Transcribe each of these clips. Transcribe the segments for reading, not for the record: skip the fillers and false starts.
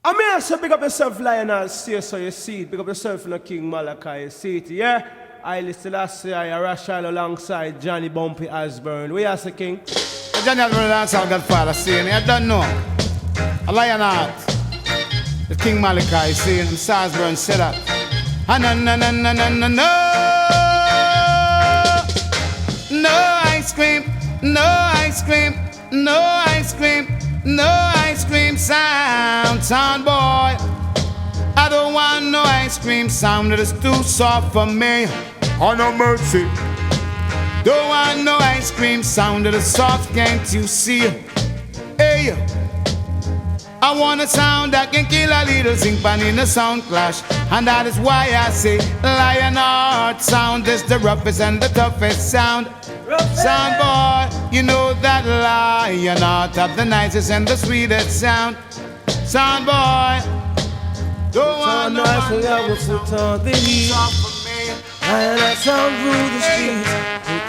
I mean, I say, pick up yourself, Lionel, see so you see it. Pick up yourself in the King Malachi, you see it, yeah? I listen to I Shiloh alongside Johnny Bumpy Osborne. Where you King? Johnny Osborne alongside Godfather saying, I don't know. A Lionheart, the King Malachi saying, and Osborne said that. No, no, no, no, no, no, no. No ice cream, no ice cream, no ice cream, no ice cream sound boy. I don't want no ice cream sound that is too soft for me. Oh no mercy. Don't want no ice cream sound that is soft, can't you see? Hey, I want a sound that can kill a little zinc pan in a sound clash. And that is why I say Lionheart sound is the roughest and the toughest sound. Sound boy, you know that Lionheart have the nicest and the sweetest sound. Sound boy, don't want no ice cream put on the heat. Lionheart sound through the streets.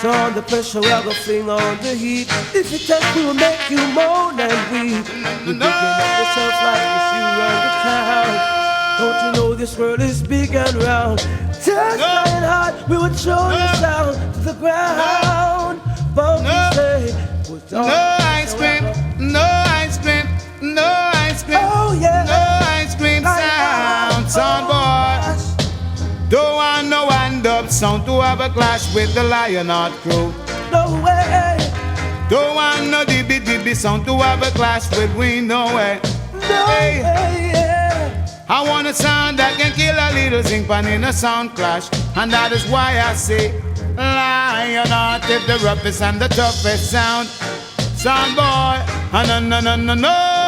Put on the pressure, we are gonna fling on the heat. If it just will make you moan and weep, you picking up yourself like this, you run the town. Don't you know this world is big and round? Just Lionheart, we would show you sound to the ground. But we say, put on no ice cream, no ice cream, no ice cream, oh yeah, no ice cream sound boy. Don't want no wind-up sound to have a clash with the Lionheart crew. No way. Don't want no dibby sound to have a clash with we, no way. No way, yeah. I want a sound that can kill a little zinc pan in a sound clash. And that is why I say Lionheart is the roughest and the toughest sound. Sound boy, no, no, no, no, no.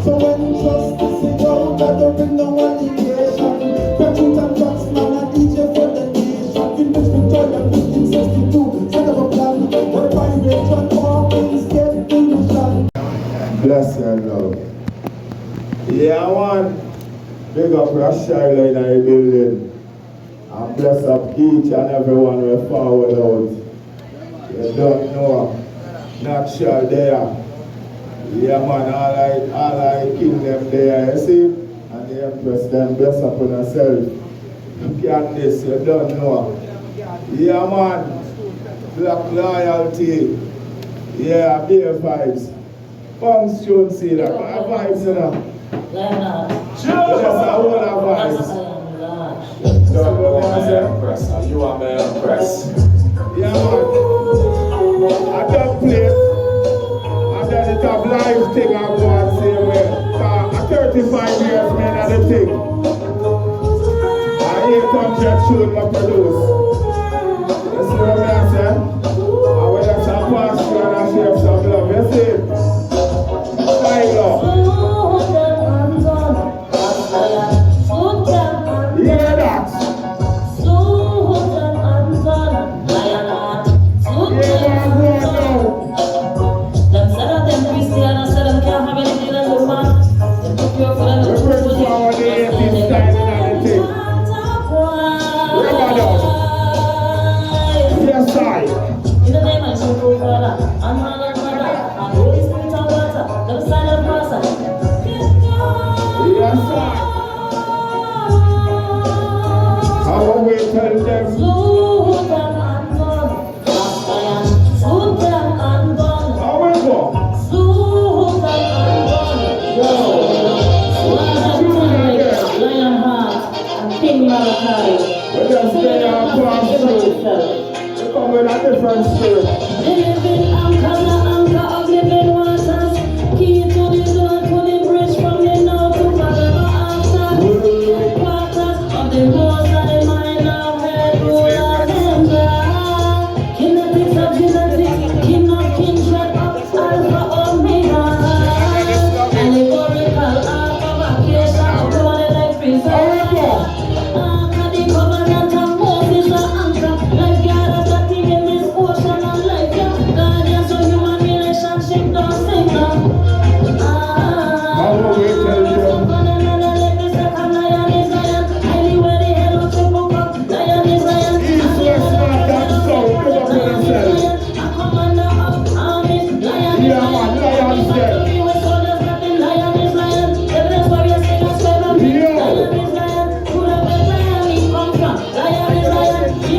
So when justice is out, that there be no allegation. Patriot and Jacksman and DJ for the nation. In which Victoria 1562 set up a plan where vibration always get illusion. Bless your love. Yeah, man. Big up Shiloh in our building. And bless up each and everyone who forward out. You don't know. Not sure there. Yeah man, all I king them there, you see? And the Empress them bless upon herself. You can't this, you don't know. Yeah man, black loyalty. Yeah, beer vibes. Punks don't see that, but vibes you know. That's a whole of vibes. So what I say? You are my Empress. Yeah man, I don't play. That it have live thing I go and say well. 35 years man at the thing. And 800 children I produce. You see what I say? And when there's some pasture and I share some love, you see? Shiloh. You hear that? Come with a different spirit.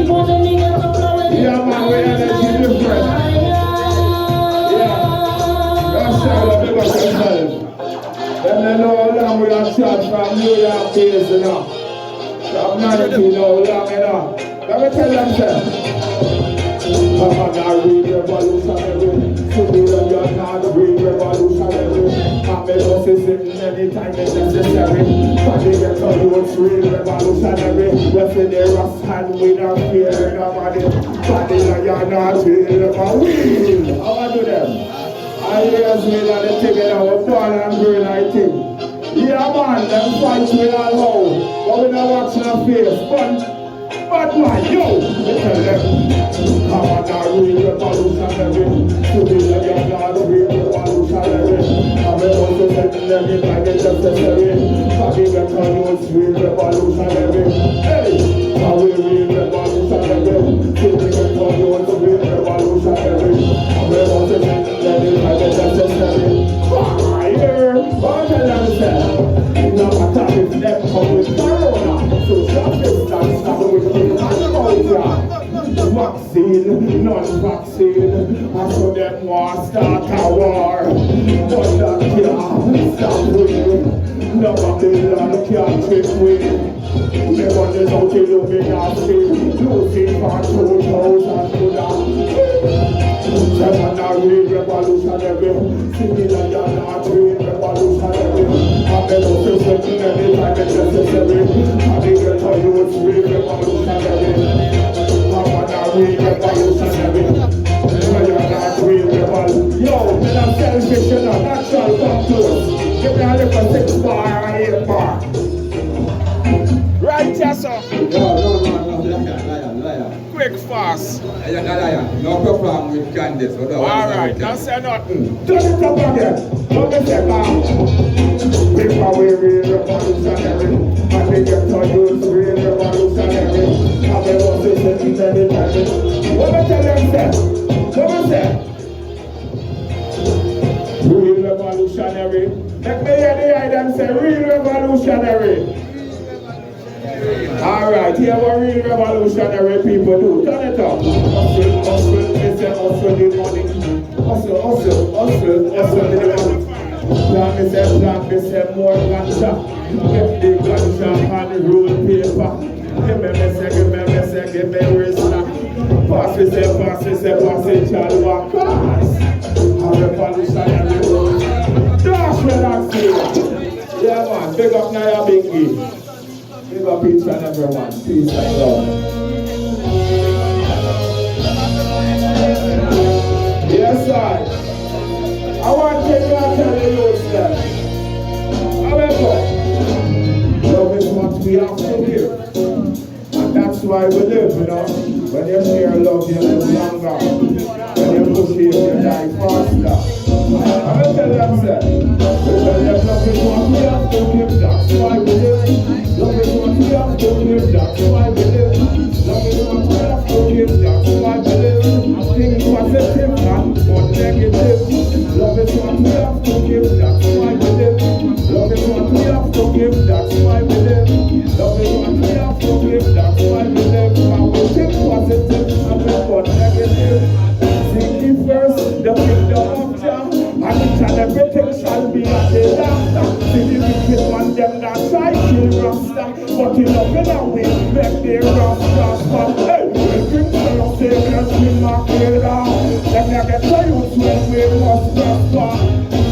Yeah, man, we energy different. Yeah. That's how we make yourself. Then they know how long we have shot from New York days, you know. From 19, how long, you know. Let me tell them, sir. Come on, I read revolutionary. To be the young, not read revolutionary. I'm a boss sitting anytime it's necessary. Body get on you, it's real revolutionary. Left in there, a stand without fear in nobody. Body like you're not real, but we. How I do them? I hear me that they take it out, born and green, I think. Yeah, man, them fights we all hold. But we don't watch no face. But man, yo, we tell them, come on now, real revolutionary. To be the young lord, real revolutionary. I'm also setting them in like it's necessary. Body get on you, it's real revolutionary. Hey, how we real revolutionary. To be get on you, it's real revolutionary. I'm also setting them in like it's necessary. Fire! What tell them, sir? No matter if them come with corona, social distance, not with vaccine, non-vaccine. I saw them want start a war, but that can't stop we. No Babylon can't trick we. Never the out Illuminati, losing for 2,000 Buddha. Seven are real revolutionary. Similar you're not real revolutionary. I'm the most certain anytime it's necessary. I think you'll tell you it's real revolutionary. Real revolutionary. You're not real revolutionary. Yo, men are selfish, you know, natural come close. Give me a little 6 bar or 8 bar. Right, yes, sir. No, liar. Quick, fast. Liar. No problem with Candace. Alright, don't say nothing. Turn it up again. Don't be second. People we real revolutionary. And they get to use real revolutionary. And they want to say things anytime. What me tell them, sir? What me say? Real revolutionary. Let me hear them say real revolutionary. Alright, here what real revolutionary people do. Turn it up. Hustle, they say hustle the money. Hustle the money. Plan, they say more ganja. Get the ganja and roll paper. Give me wrist. Pass it, chalwa. A revolutionary. Dash when I say. Yeah man, big up Naya Bingy. Big up each and everyone. Peace and love. Yes, sir. I want to tell you that. However, love is what we have to give. And that's why we live, you know. When you share love, you live longer. When you push it, you die faster. I'm going to tell them that. Love is what we have to give. That's why we live. Love is what we have to give. That's why we live. Love is what we have to give. That's why we live. Think positive and not negative. Love is what we have to give. That's why we live. Love is what we have to give. That's why we live. Love is what we have to give. That's why we live. And we think positive and we not negative. Seek ye first the kingdom of Jah, and each and everything shall be at the laughter. See the wicked one, them that try kill Rasta, but in love and we make their Rasta. Hey, we bring the Lord Savior's will not kill down. Then you get to use when we must prosper.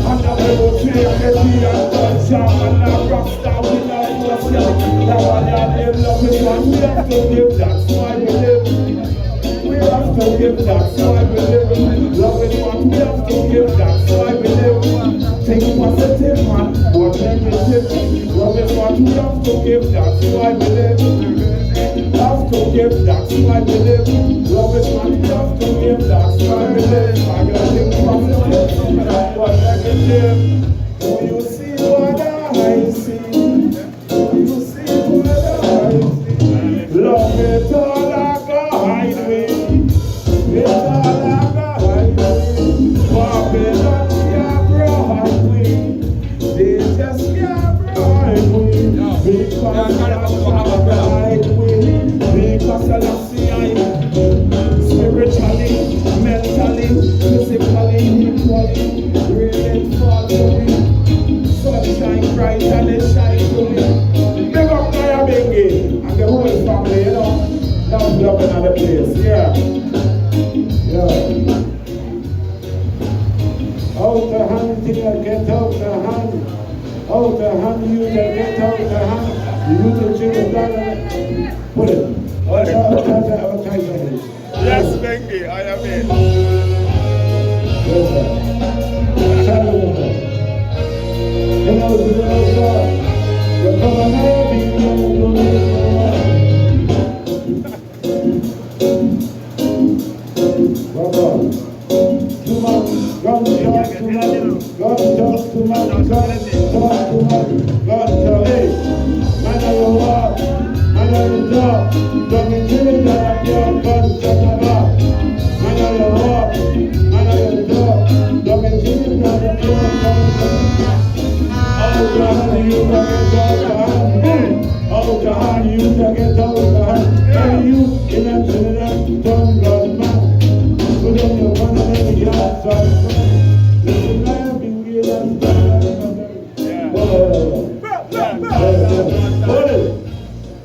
And now we will take the tea and culture, and now Rasta will not trust you. Now all your love is what we have to give, that's why we live. We have to give, that's why we live. Love is what we have to give, that's why we live. Think positive man, what negative. Love is what we have to give, that's why we live. Have to give, that's why we live. Love is what we have to give, that's why we live. I gotta think positive, not what negative. Do you see what I see? Do you see what I see? Love it all I got, hide me. It's all I got, hide me. Babylon can't bribe me. They just can't bribe me. Because I can't bribe me. Because I see I another place. Yeah. Out the hand, thing, get out the hand. Out the hand, you get out the hand. You can change it down. Put it. Outside. Yes, Bengi, I am in. Yes, sir. You know, you're coming heavy, Too much, God talk too much, God talk too much, God talk too much, God talk, hey, man of your walk, man of your talk, don't be Trinidad, your God talk about, man of your walk, man of your talk, don't be Trinidad, your God talk about. Out the hand, you can get out the hand. Out the hand, you can get out the hand. And you in a Trinidad, don't God man. Put on your man and the yard, son. Listen, I have been given time. Hold it.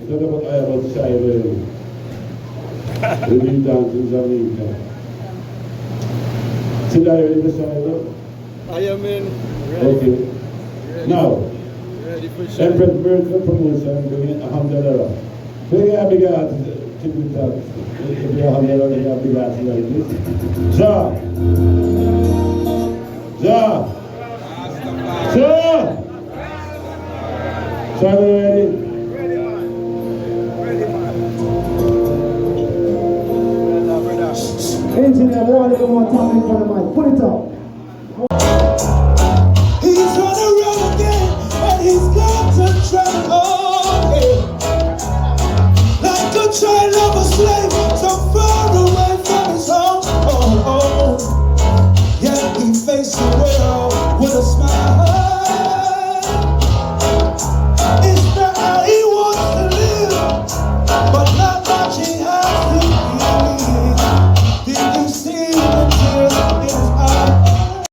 It's not about I have a shy way. We need dances on the time. Sit down, ready for shy way? I am in. Okay. Now, Ready for Empress Miracle Promotion, bringing $100. Bring a big ass to the top. If you're $100, you have big ass like this. Ja! So, are we ready? Ready, man. Engineer, one time in front of my. Put it up.